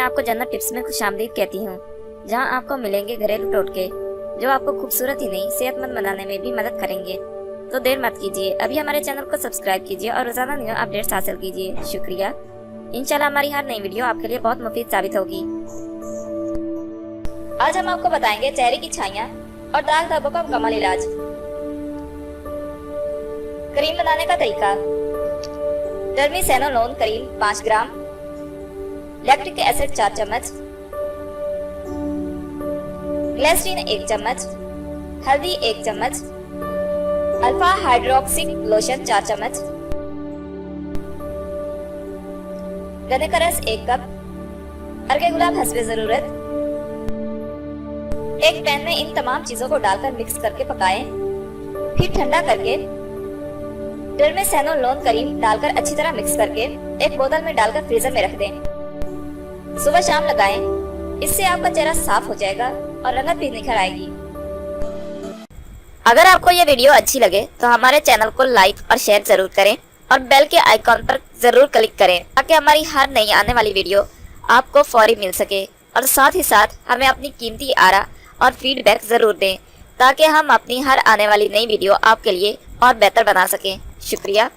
आपको जन्नत टिप्स में खुशामदीद कहती हूँ, जहाँ आपको मिलेंगे घरेलू टोटके जो आपको खूबसूरत ही नहीं सेहतमंद बनाने में भी मदद करेंगे। तो देर मत कीजिए, अभी हमारे चैनल को सब्सक्राइब कीजिए और रोजाना न्यू अपडेट्स हासिल कीजिए। शुक्रिया। इंशाल्लाह हमारी हर नई वीडियो आपके लिए बहुत मुफीद साबित होगी। आज हम आपको बताएंगे चेहरे की छाइयाँ और दाग धब्बों का मुकम्मल इलाज। क्रीम बनाने का तरीका। डर्मीसेनोलोन क्रीम 5 ग्राम, लैक्टिक एसिड 4 चम्मच, ग्लिसरीन 1 चम्मच, हल्दी 1 चम्मच, अल्फा हाइड्रोक्सिक लोशन 4 चम्मच, गन्ने का रस 1 कप, अर्के गुलाब हस्बे जरूरत। एक पैन में इन तमाम चीजों को डालकर मिक्स करके पकाएं, फिर ठंडा करके डर्मीसेनोलोन क्रीम डालकर अच्छी तरह मिक्स करके एक बोतल में डालकर फ्रीजर में रख दें। सुबह शाम लगाएं, इससे आपका चेहरा साफ हो जाएगा और रंगत भी निखर आएगी। अगर आपको ये वीडियो अच्छी लगे तो हमारे चैनल को लाइक और शेयर जरूर करें और बेल के आइकॉन पर जरूर क्लिक करें ताकि हमारी हर नई आने वाली वीडियो आपको फौरी मिल सके। और साथ ही साथ हमें अपनी कीमती आरा और फीडबैक जरूर दें ताकि हम अपनी हर आने वाली नई वीडियो आपके लिए और बेहतर बना सकें। शुक्रिया।